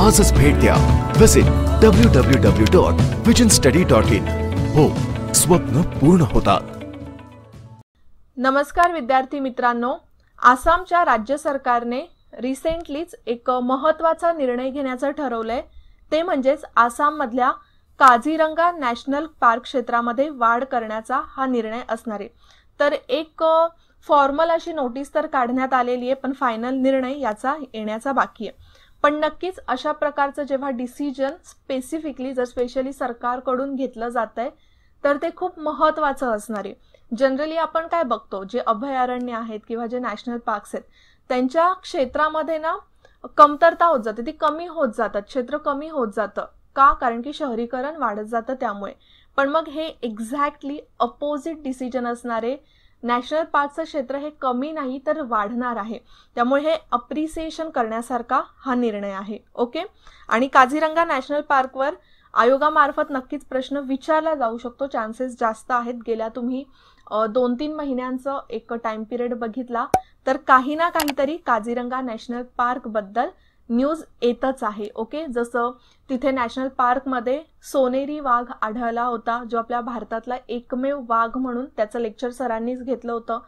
आजच भेट द्या. Visit www.visionstudy.in. हो, स्वप्न पूर्ण होतात. नमस्कार विद्यार्थी मित्रांनो, आसामच्या राज्य सरकारने रिसेंटलीच एक महत्त्वाचा निर्णय घेण्याचं ठरवलंय. ते म्हणजेच आसाम मधल्या काझीरंगा नॅशनल पार्क क्षेत्रामध्ये वाढ करण्याचा हा निर्णय असणार आहे. तर एक फॉर्मल अशी नोटीस तर काढण्यात आलेली आहे, पण फायनल निर्णय याचा येण्याचा बाकी आहे. पण नक्कीच अशा प्रकारचं जेव्हा डिसिजन स्पेसिफिकली जर स्पेशली सरकारकडून घेतलं जातंय तर ते खूप महत्त्वाचं असणार आहे. जनरली आपण काय बघतो, जे अभयारण्य आहेत किंवा जे नॅशनल पार्क्स आहेत त्यांच्या क्षेत्रामध्ये ना कमतरता होत जाते, ती कमी होत जातात, क्षेत्र कमी होत जातं. का? कारण की शहरीकरण वाढत जातं त्यामुळे. पण मग हे एक्झॅक्टली अपोजिट डिसिजन असणार आहे. नॅशनल पार्कचं क्षेत्र हे कमी नाही तर वाढणार आहे. त्यामुळे हे अप्रिसिएशन करण्यासारखा हा निर्णय आहे. ओके. आणि काझीरंगा नॅशनल पार्कवर आयोगामार्फत नक्कीच प्रश्न विचारला जाऊ शकतो, चान्सेस जास्त आहेत. गेल्या तुम्ही 2-3 महिन्यांचं एक टाइम पिरियड बघितला तर काही ना काहीतरी काझीरंगा नॅशनल पार्क बद्दल न्यूज येतच आहे. ओके. जसं तिथे नॅशनल पार्कमध्ये सोनेरी वाघ आढळला होता, जो आपल्या भारतातला एकमेव वाघ म्हणून त्याचं लेक्चर सरांनीच घेतलं होतं.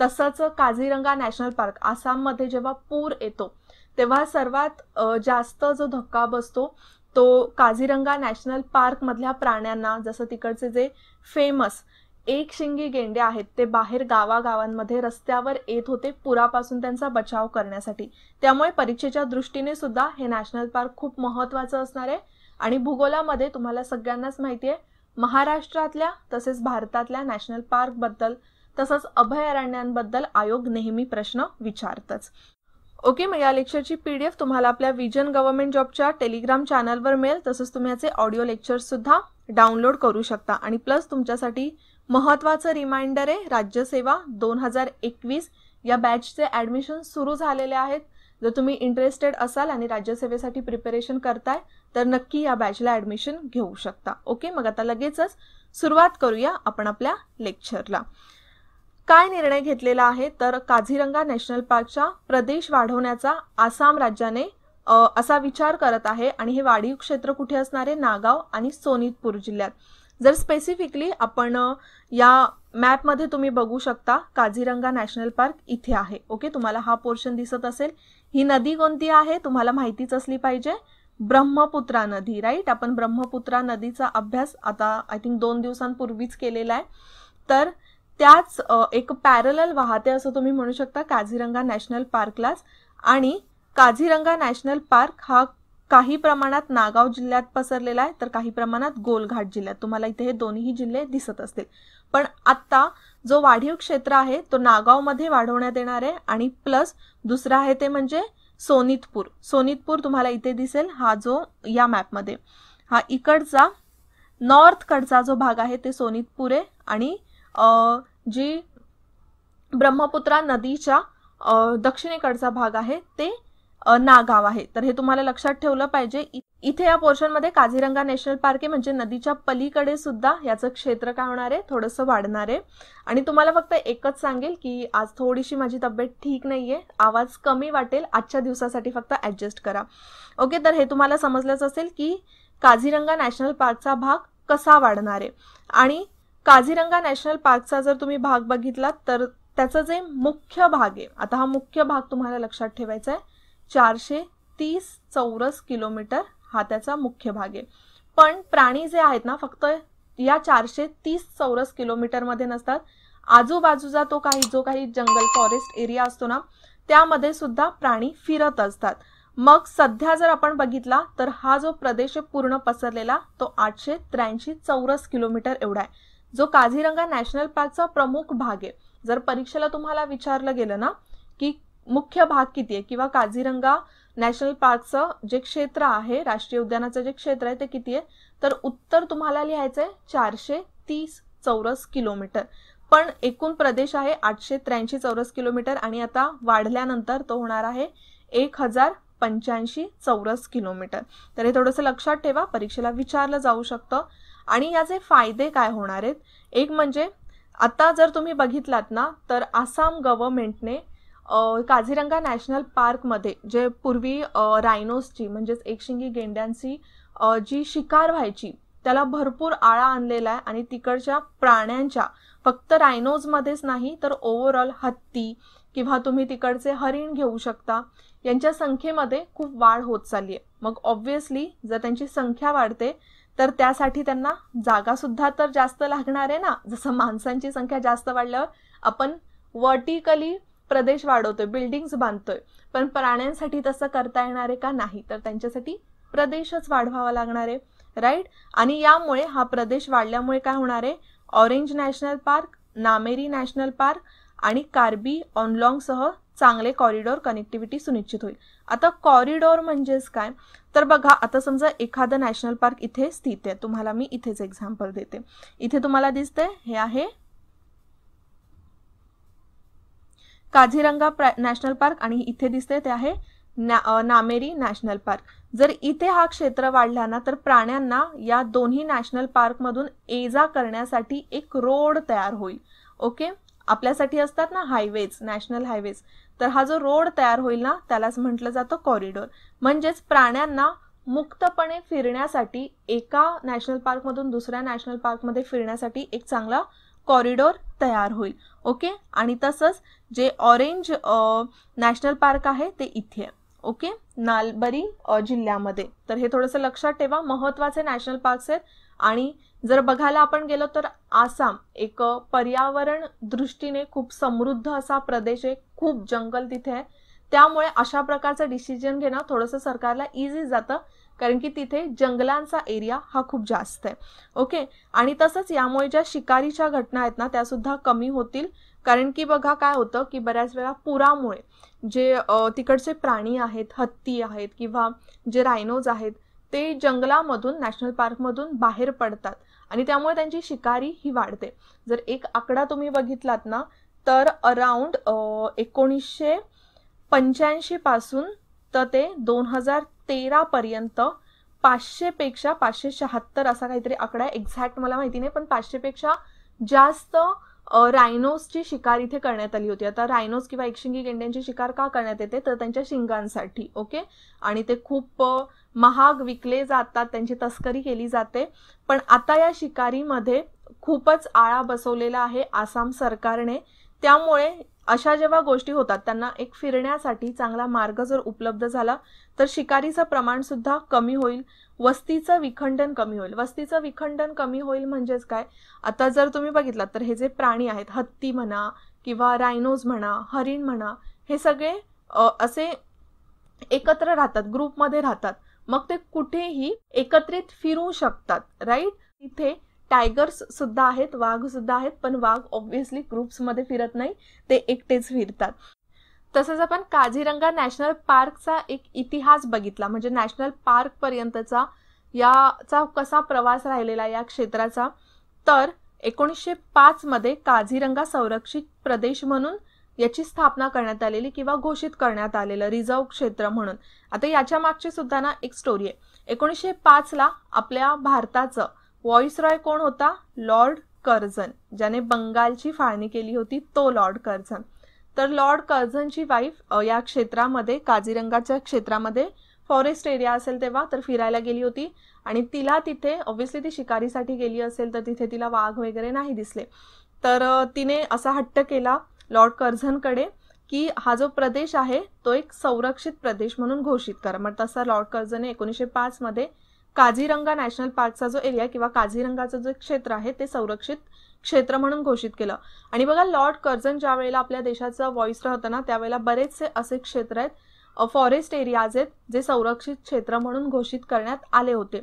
तसंच काझीरंगा नॅशनल पार्क आसाममध्ये जेव्हा पूर येतो तेव्हा सर्वात जास्त जो धक्का बसतो तो काझीरंगा नॅशनल पार्क मधल्या प्राण्यांना. जसं तिकडचे जे फेमस एक शिंगी गेंडे आहेत ते बाहेर गावागावांमध्ये रस्त्यावर येत होते पुरापासून त्यांचा बचाव करण्यासाठी. त्यामुळे परीक्षेच्या दृष्टीने सुद्धा हे नॅशनल पार्क खूप महत्त्वाचं असणार आहे. आणि भूगोलामध्ये तुम्हाला सगळ्यांनाच माहिती आहे, महाराष्ट्रातल्या तसेच भारतातल्या नॅशनल पार्क बद्दल तसंच अभयारण्यांबद्दल आयोग नेहमी प्रश्न विचारतच. ओके. मग या लेक्चरची PDF तुम्हाला आपल्या विजन गव्हर्नमेंट जॉबच्या टेलिग्राम चॅनलवर मिळेल. तसंच तुम्ही याचे ऑडिओ लेक्चर्स सुद्धा डाउनलोड करू शकता. आणि प्लस तुमच्यासाठी महत्त्वाचं रिमाइंडर आहे, राज्यसेवा 2021 या बॅचचे ॲडमिशन सुरू झालेले आहेत. जर तुम्ही इंटरेस्टेड असाल आणि राज्यसेवेसाठी प्रिपरेशन करताय तर नक्की या बॅचला ॲडमिशन घेऊ शकता. ओके. मग आता लगेचच सुरुवात करूया आपण आपल्या लेक्चरला. काय निर्णय घेतलेला आहे तर काझीरंगा नॅशनल पार्कचा प्रदेश वाढवण्याचा आसाम राज्याने असा विचार करत आहे. आणि हे वाढीव क्षेत्र कुठे असणार आहे? नागाव आणि सोनितपूर जिल्ह्यात. जर स्पेसिफिकली आपण या मॅपमध्ये तुम्ही बघू शकता काझीरंगा नॅशनल पार्क इथे आहे. ओके. तुम्हाला हा पोर्शन दिसत असेल. ही नदी कोणती आहे तुम्हाला माहितीच असली पाहिजे, ब्रह्मपुत्रा नदी. राईट. आपण ब्रह्मपुत्रा नदीचा अभ्यास आता आय थिंक 2 दिवसांपूर्वीच केलेला आहे. तर त्याच एक पॅरलल वाहते असं तुम्ही म्हणू शकता काझीरंगा नॅशनल पार्कलाच. आणि काझीरंगा नॅशनल पार्क हा काही प्रमाणात नागाव जिल्ह्यात पसरलेला आहे तर काही प्रमाणात गोलघाट जिल्ह्यात. तुम्हाला इथे हे दोन्ही जिल्हे दिसत असतील. पण आता जो वाढीव क्षेत्र आहे तो नागावमध्ये वाढवण्यात येणार आहे. आणि प्लस दुसरा आहे ते म्हणजे सोनितपूर. सोनितपूर तुम्हाला इथे दिसेल, हा जो या मॅपमध्ये हा इकडचा नॉर्थकडचा जो भाग आहे ते सोनितपूर आहे. आणि जी ब्रह्मपुत्रा नदीच्या दक्षिणेकडचा भाग आहे ते नागाव आहे. तर हे तुम्हाला लक्षात ठेवलं पाहिजे. इथे या पोर्शनमध्ये काझीरंगा नॅशनल पार्क आहे म्हणजे नदीच्या पलीकडे सुद्धा याचं क्षेत्र काय होणार आहे? थोडंसं वाढणार आहे. आणि तुम्हाला फक्त एकच सांगेल की आज थोडीशी माझी तब्येत ठीक नाहीये, आवाज कमी वाटेल, आजच्या दिवसासाठी फक्त ॲडजस्ट करा. ओके. तर हे तुम्हाला समजलंच असेल की काझीरंगा नॅशनल पार्कचा भाग कसा वाढणार आहे. आणि काझीरंगा नॅशनल पार्कचा जर तुम्ही भाग बघितलात तर त्याचं जे मुख्य भाग आहे, आता हा मुख्य भाग तुम्हाला लक्षात ठेवायचा आहे, 430 चौरस किलोमीटर हा त्याचा मुख्य भाग आहे. पण प्राणी जे आहेत ना फक्त या 430 चौरस किलोमीटरमध्ये नसतात. आजूबाजूचा जो काही जंगल फॉरेस्ट एरिया असतो ना त्यामध्ये सुद्धा प्राणी फिरत असतात. मग सध्या जर आपण बघितला तर हा जो प्रदेश पूर्ण पसरलेला तो 883 चौरस किलोमीटर एवढा आहे, जो काझीरंगा नॅशनल पार्कचा प्रमुख भाग आहे. जर परीक्षेला तुम्हाला विचारलं गेलं ना की मुख्य भाग किती आहे किंवा काझीरंगा नॅशनल पार्कचं जे क्षेत्र आहे, राष्ट्रीय उद्यानाचं जे क्षेत्र आहे ते किती आहे, तर उत्तर तुम्हाला लिहायचंय 430 चौरस किलोमीटर. पण एकूण प्रदेश आहे 883 चौरस किलोमीटर आणि आता वाढल्यानंतर तो होणार आहे 1085 चौरस किलोमीटर. तर हे थोडंसं लक्षात ठेवा, परीक्षेला विचारलं जाऊ शकतं. आणि याचे फायदे काय होणार आहेत? एक म्हणजे आता जर तुम्ही बघितलात ना तर आसाम गव्हर्नमेंटने काझीरंगा नॅशनल पार्कमध्ये जे पूर्वी रायनोसची म्हणजेच एकशिंगी गेंड्यांची जी शिकार व्हायची त्याला भरपूर आळा आणलेला आहे आणि तिकडच्या प्राण्यांच्या फक्त रायनोजमध्येच नाही तर ओव्हरऑल हत्ती किंवा तुम्ही तिकडचे हरिण घेऊ शकता, यांच्या संख्येमध्ये खूप वाढ होत चालली आहे. मग ऑब्व्हियसली जर त्यांची संख्या वाढते तर त्यासाठी त्यांना जागा सुद्धा तर जास्त लागणार आहे ना. जसं माणसांची संख्या जास्त वाढल्यावर आपण वर्टिकली प्रदेश वाढवतोय, बिल्डिंग्स बांधतोय, पण प्राण्यांसाठी तसं करता येणार आहे का? नाही. तर त्यांच्यासाठी प्रदेशच वाढवावा लागणार आहे, राईट. आणि यामुळे हा प्रदेश वाढल्यामुळे काय होणार आहे, orange national park, Nameri national park आणि कार्बी ऑनलॉंगसह चांगले कॉरिडॉर कनेक्टिव्हिटी सुनिश्चित होईल. आता कॉरिडॉर म्हणजेच काय, तर बघा आता समजा एखादं नॅशनल पार्क इथे स्थित आहे, तुम्हाला मी इथेच एक्झाम्पल देते. इथे तुम्हाला दिसतंय हे आहे काझीरंगा नॅशनल पार्क आणि इथे दिसते ते आहे नामेरी नॅशनल पार्क. जर इथे हा क्षेत्र वाढला ना तर प्राण्यांना या दोन्ही नॅशनल पार्कमधून ये-जा करण्यासाठी एक रोड तयार होईल. ओके, आपल्यासाठी असतात ना हायवेज, नॅशनल हायवेज, तर हा जो रोड तयार होईल ना त्यालाच म्हटलं जातं कॉरिडॉर. म्हणजेच प्राण्यांना मुक्तपणे फिरण्यासाठी एका नॅशनल पार्कमधून दुसऱ्या नॅशनल पार्कमध्ये फिरण्यासाठी एक चांगला कॉरिडॉर तयार होईल. ओके, आणि तसंच जे ऑरेंज नॅशनल पार्क आहे ते इथे आहे. ओके, नालबरी जिल्ह्यामध्ये. तर हे थोडंसं लक्षात ठेवा, महत्त्वाचे नॅशनल पार्क्स आहेत. आणि जर बघायला आपण गेलो तर आसाम एक पर्यावरण दृष्टीने खूप समृद्ध असा प्रदेश आहे, खूप जंगल तिथे आहे. त्यामुळे अशा प्रकारचं डिसिजन घेणं थोडंसं सरकारला इझी जातं, कारण की तिथे जंगलांचा एरिया हा खूप जास्त आहे. ओके, आणि तसंच यामुळे ज्या शिकारीच्या घटना आहेत ना त्या सुद्धा कमी होतील. कारण की बघा काय होतं की बऱ्याच वेळा पुरामुळे जे तिकडचे प्राणी आहेत, हत्ती आहेत किंवा जे रायनोज आहेत ते जंगलामधून नॅशनल पार्कमधून बाहेर पडतात आणि त्यामुळे त्यांची शिकारी ही वाढते. जर एक आकडा तुम्ही बघितलात ना तर अराउंड 1985 पासून तर ते 2013 पर्यंत 500पेक्षा 576 असा काहीतरी आकडा आहे, एक्झॅक्ट मला माहिती नाही, पण 500पेक्षा जास्त रायनोसची शिकार इथे करण्यात आली होती. आता रायनोस किंवा एकशिंगी गेंड्यांची शिकार का करण्यात येते तर त्यांच्या शिंगांसाठी. ओके, आणि ते खूप महाग विकले जातात, त्यांची तस्करी केली जाते. पण आता या शिकारीमध्ये खूपच आळा बसवलेला आहे आसाम सरकारने. त्यामुळे अशा जेव्हा गोष्टी होतात त्यांना एक फिरण्यासाठी चांगला मार्ग जर उपलब्ध झाला तर शिकारीचं प्रमाण सुद्धा कमी होईल, वस्तीचं विखंडन कमी होईल. वस्तीचं विखंडन कमी होईल म्हणजेच काय, आता जर तुम्ही बघितलात तर हे जे प्राणी आहेत, हत्ती म्हणा किंवा रायनोज म्हणा, हरिण म्हणा, हे सगळे असे एकत्र राहतात, ग्रुपमध्ये राहतात. मग ते कुठेही एकत्रित फिरू शकतात, राईट. इथे टायगर्स सुद्धा आहेत, वाघ सुद्धा आहेत, पण वाघ ऑब्व्हियसली ग्रुप्समध्ये फिरत नाही, ते एकटेच फिरतात. तसंच आपण काझीरंगा नॅशनल पार्कचा एक इतिहास बघितला, म्हणजे नॅशनल पार्क पर्यंतचा याचा कसा प्रवास राहिलेला या क्षेत्राचा. तर 1905 मध्ये काझीरंगा संरक्षित प्रदेश म्हणून याची स्थापना करण्यात आलेली किंवा घोषित करण्यात आलेलं रिझर्व क्षेत्र म्हणून. आता याच्या मागची सुद्धा ना एक स्टोरी आहे. 1905 ला आपल्या भारताचं व्हॉइसरॉय कोण होता, लॉर्ड कर्झन, ज्याने बंगालची फाळणी केली होती तो लॉर्ड कर्झन. तर लॉर्ड कर्झनची वाईफ या क्षेत्रामध्ये, काझीरंगाच्या क्षेत्रामध्ये फॉरेस्ट एरिया असेल तेव्हा तर फिरायला गेली होती आणि तिला तिथे ऑब्व्हियसली ती शिकारीसाठी गेली असेल तर तिथे तिला वाघ वगैरे नाही दिसले. तर तिने असा हट्ट केला लॉर्ड कर्झनकडे की हा जो प्रदेश आहे तो एक संरक्षित प्रदेश म्हणून घोषित करा. मग तसा लॉर्ड कर्झनने 1905 मध्ये काझीरंगा नॅशनल पार्कचा जो एरिया किंवा काझीरंगाचं जो क्षेत्र आहे ते संरक्षित क्षेत्र म्हणून घोषित केलं. आणि बघा लॉर्ड कर्झन ज्या वेळेला आपल्या देशाचं व्हॉइसरॉय होतं ना त्यावेळेला बरेचसे असे क्षेत्र आहेत, फॉरेस्ट एरियाज आहेत जे संरक्षित क्षेत्र म्हणून घोषित करण्यात आले होते.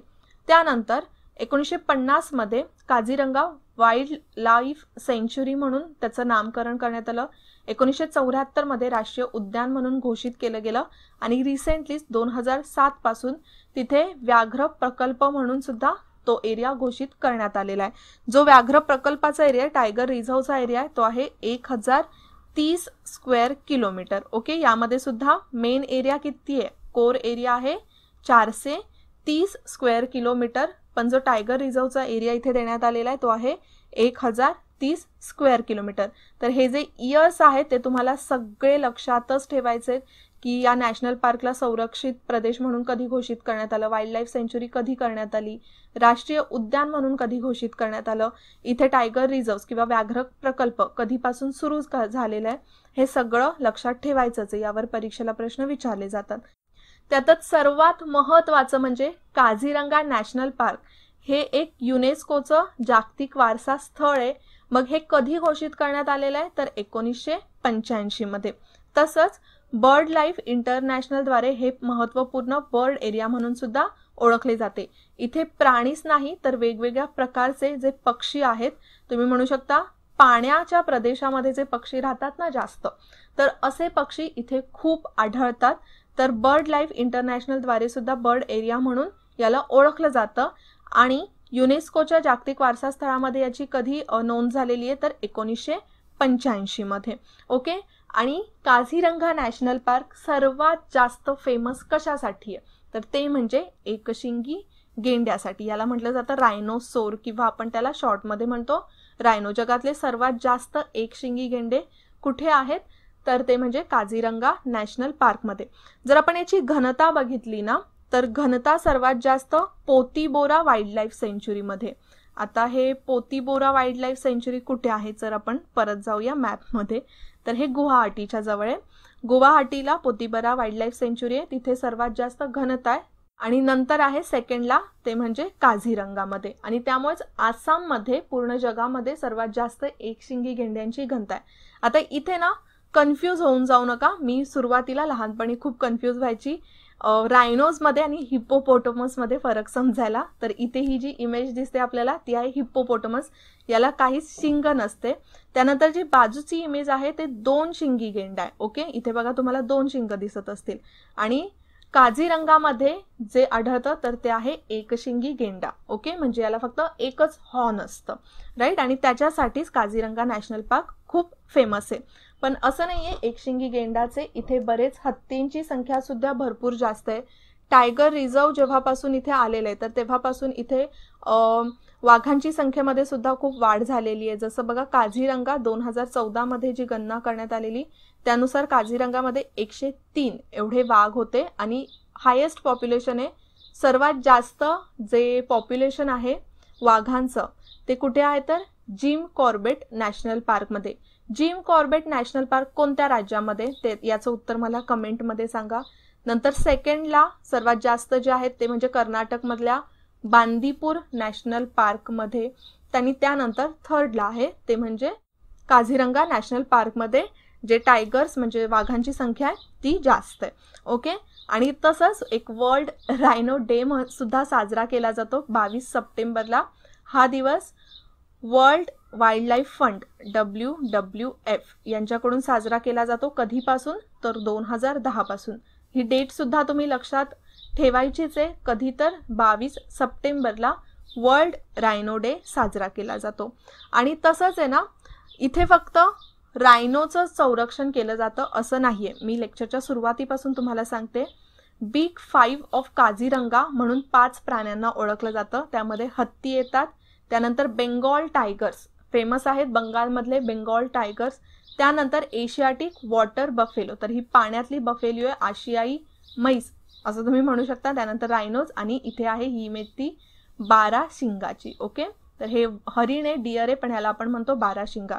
त्यानंतर 1950 मध्ये काझीरंगा वाईल्ड लाईफ सेंच्युरी म्हणून त्याचं नामकरण करण्यात आलं. 1974 मध्ये राष्ट्रीय उद्यान म्हणून घोषित केलं गेलं आणि रिसेंटलीच 2007 पासून तिथे व्याघ्र प्रकल्प म्हणून सुद्धा तो एरिया घोषित करण्यात आलेला आहे. जो व्याघ्र प्रकल्पाचा एरिया टायगर रिझर्वचा एरिया आहे तो आहे 1030 स्क्वेअर किलोमीटर. ओके, यामध्ये सुद्धा मेन एरिया किती आहे, कोर एरिया आहे 430 स्क्वेअर किलोमीटर, पण जो टायगर रिझर्वचा एरिया इथे देण्यात आलेला आहे तो आहे 1030 36 स्क्वेअर किलोमीटर. तर हे जे इयर्स आहेत ते तुम्हाला सगळे लक्षातच ठेवायचे की या नॅशनल पार्कला संरक्षित प्रदेश म्हणून कधी घोषित करण्यात आलं, वाईल्ड लाईफ सेंच्युरी कधी करण्यात आली, राष्ट्रीय उद्यान म्हणून कधी घोषित करण्यात आलं, इथे टायगर रिझर्व्ह किंवा व्याघ्र प्रकल्प कधीपासून सुरू झालेला आहे, हे सगळं लक्षात ठेवायचंच आहे. यावर परीक्षेला प्रश्न विचारले जातात. त्यातच सर्वात महत्त्वाचं म्हणजे काझीरंगा नॅशनल पार्क हे एक युनेस्कोचं जागतिक वारसा स्थळ आहे. मग हे कधी घोषित करण्यात आलेलं आहे तर 1985 मध्ये. तसंच बर्ड लाईफ इंटरनॅशनल द्वारे हे महत्त्वपूर्ण बर्ड एरिया म्हणून सुद्धा ओळखले जाते. इथे प्राणीच नाही तर वेगवेगळ्या प्रकारचे जे पक्षी आहेत, तुम्ही म्हणू शकता पाण्याच्या प्रदेशामध्ये जे पक्षी राहतात ना जास्त, तर असे पक्षी इथे खूप आढळतात. तर बर्ड लाईफ इंटरनॅशनल द्वारे सुद्धा बर्ड एरिया म्हणून याला ओळखलं जातं. आणि युनेस्कोच्या जागतिक वारसा स्थळामध्ये याची कधी नोंद झालेली आहे तर 1985 मध्ये. ओके. आणि काझीरंगा नॅशनल पार्क सर्वात जास्त फेमस कशासाठी आहे तर ते म्हणजे एकशिंगी गेंड्यासाठी. याला म्हटलं जातं रायनोसोर किंवा आपण त्याला शॉर्टमध्ये म्हणतो रायनो. जगातले सर्वात जास्त एकशिंगी गेंडे कुठे आहेत तर ते म्हणजे काझीरंगा नॅशनल पार्कमध्ये. जर आपण याची घनता बघितली ना तर घनता सर्वात जास्त पोतीबोरा वाईल्ड लाईफ सेंच्युरीमध्ये. आता हे पोतीबोरा वाईल्ड लाईफ सेंच्युरी कुठे आहे जर आपण परत जाऊया मॅपमध्ये तर हे गुवाहाटीच्या जवळ आहे. गुवाहाटीला पोतीबोरा वाईल्ड लाईफ सेंच्युरी आहे, तिथे सर्वात जास्त घनता आहे. आणि नंतर आहे सेकंडला ते म्हणजे काझीरंगामध्ये. आणि त्यामुळेच आसाममध्ये पूर्ण जगामध्ये सर्वात जास्त एकशिंगी गेंड्यांची घनता आहे. आता इथे ना कन्फ्यूज होऊन जाऊ नका. मी सुरुवातीला लहानपणी खूप कन्फ्यूज व्हायची रायनोजमध्ये आणि हिप्पोपोटमसमध्ये फरक समजायला. तर इथे ही जी इमेज दिसते आपल्याला ती आहे हिप्पोपोटमस. याला काहीच शिंग नसते. त्यानंतर जी बाजूची इमेज आहे ते 2 शिंगी गेंडा आहे. ओके. इथे बघा तुम्हाला 2 शिंग दिसत असतील. आणि काझीरंगामध्ये जे आढळतं तर ते आहे एकशिंगी गेंडा. ओके. म्हणजे याला फक्त एकच हॉर्न असतं, राईट. आणि त्याच्यासाठीच काझीरंगा नॅशनल पार्क खूप फेमस आहे. पण असं नाहीये एकशिंगी गेंडाचे इथे बरेच हत्तींची संख्या सुद्धा भरपूर जास्त आहे. टायगर रिझर्व जेव्हापासून इथे आलेलं आहे तर तेव्हापासून इथे वाघांची संख्येमध्ये सुद्धा खूप वाढ झालेली आहे. जसं बघा काझीरंगा 2014 मध्ये जी गणना करण्यात आलेली त्यानुसार काझीरंगामध्ये 103 एवढे वाघ होते. आणि हायेस्ट पॉप्युलेशन आहे, सर्वात जास्त जे पॉप्युलेशन आहे वाघांचं ते कुठे आहे तर जिम कॉर्बेट नॅशनल पार्कमध्ये. जिम कॉर्बेट नॅशनल पार्क कोणत्या राज्यामध्ये ते याचं उत्तर मला कमेंटमध्ये सांगा. नंतर सेकंडला सर्वात जास्त जे आहेत ते म्हणजे कर्नाटकमधल्या बांदीपूर नॅशनल पार्कमध्ये. आणि त्यानंतर थर्डला आहे ते म्हणजे काझीरंगा नॅशनल पार्कमध्ये जे टायगर्स म्हणजे वाघांची संख्या आहे ती जास्त आहे. ओके. आणि तसंच एक वर्ल्ड रायनो डे सुद्धा साजरा केला जातो 22 सप्टेंबरला. हा दिवस world wild life fund WWF यांच्याकडून साजरा केला जातो. कधीपासून तर 2010 पासून. ही डेट सुद्धा तुम्ही लक्षात ठेवायचीच आहे. कधी तर 22 सप्टेंबरला वर्ल्ड रायनो डे साजरा केला जातो. आणि तसंच आहे ना इथे फक्त रायनोचं संरक्षण केलं जातं असं नाहीये. मी लेक्चरच्या सुरुवातीपासून तुम्हाला सांगते बिग 5 ऑफ काझीरंगा म्हणून 5 प्राण्यांना ओळखलं जातं. त्यामध्ये हत्ती येतात, त्यानंतर बेंगॉल टायगर्स फेमस आहेत, बंगालमधले बेंगॉल टायगर्स, त्यानंतर एशियाटिक वॉटर बफेलो तर ही पाण्यातली बफेलो आहे, आशियाई म्हैस असं तुम्ही म्हणू शकता, त्यानंतर रायनोज, आणि इथे आहे ही इमेज ती 12 शिंगाची. ओके. तर हे हरिण आहे, डिअर आहे, पण ह्याला आपण म्हणतो 12 शिंगा.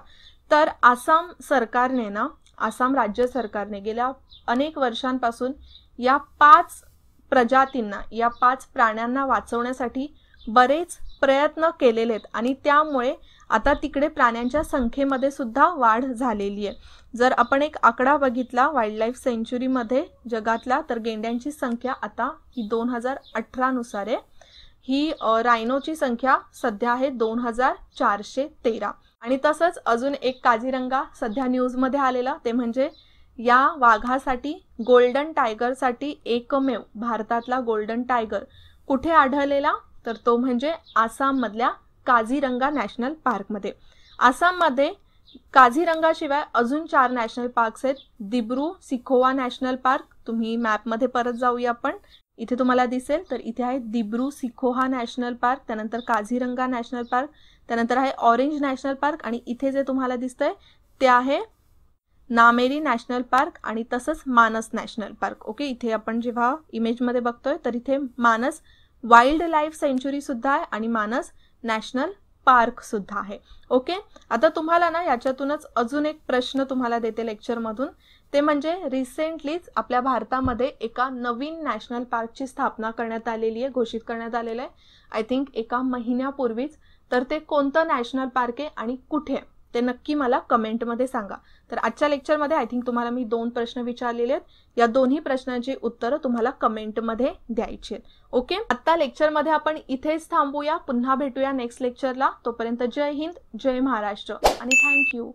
तर आसाम सरकारने ना आसाम राज्य सरकारने गेल्या अनेक वर्षांपासून या 5 प्रजातींना या 5 प्राण्यांना वाचवण्यासाठी बरेच प्रयत्न केलेले आहेत. आणि त्यामुळे आता तिकडे प्राण्यांच्या संख्येमध्ये सुद्धा वाढ झालेली आहे. जर आपण एक आकडा बघितला वाईल्ड लाईफ सेंच्युरीमध्ये जगातला तर गेंड्यांची संख्या आता ही 2018 नुसार आहे. ही रायनोची संख्या सध्या आहे 2413. आणि तसंच अजून एक काझीरंगा सध्या न्यूजमध्ये आलेला ते म्हणजे या वाघासाठी गोल्डन टायगरसाठी एकमेव भारतातला गोल्डन टायगर कुठे आढळलेला तर तो म्हणजे आसाममधल्या काझीरंगा नॅशनल पार्कमध्ये. आसाममध्ये काझीरंगाशिवाय अजून 4 नॅशनल पार्क्स आहेत. दिब्रू सिखोवा नॅशनल पार्क, तुम्ही मॅपमध्ये परत जाऊया आपण, इथे तुम्हाला दिसेल तर इथे आहे दिब्रू सिखोवा नॅशनल पार्क, त्यानंतर काझीरंगा नॅशनल पार्क, त्यानंतर आहे ऑरेंज नॅशनल पार्क आणि इथे जे तुम्हाला दिसतंय ते आहे नामेरी नॅशनल पार्क आणि तसंच मानस नॅशनल पार्क. ओके, इथे आपण जेव्हा इमेजमध्ये बघतोय तर इथे मानस वाईल्ड लाईफ सेंच्युरी सुद्धा आहे आणि मानस नॅशनल पार्क सुद्धा आहे. ओके, आता तुम्हाला ना याच्यातूनच अजून एक प्रश्न तुम्हाला देते लेक्चरमधून, ते म्हणजे रिसेंटलीच आपल्या भारतामध्ये एका नवीन नॅशनल पार्कची स्थापना करण्यात आलेली आहे, घोषित करण्यात आलेलं आहे. आय थिंक एका महिन्यापूर्वीच. तर ते कोणतं नॅशनल पार्क आहे आणि कुठे आहे ते नक्की मला कमेंटमध्ये सांगा. तर आजच्या लेक्चरमध्ये आय थिंक तुम्हाला मी 2 प्रश्न विचारलेले आहेत. या दोन्ही प्रश्नांची उत्तरं तुम्हाला कमेंटमध्ये द्यायची आहेत. ओके, आता लेक्चरमध्ये आपण इथेच थांबूया. पुन्हा भेटूया नेक्स्ट लेक्चरला. तोपर्यंत जय हिंद, जय महाराष्ट्र आणि थँक्यू.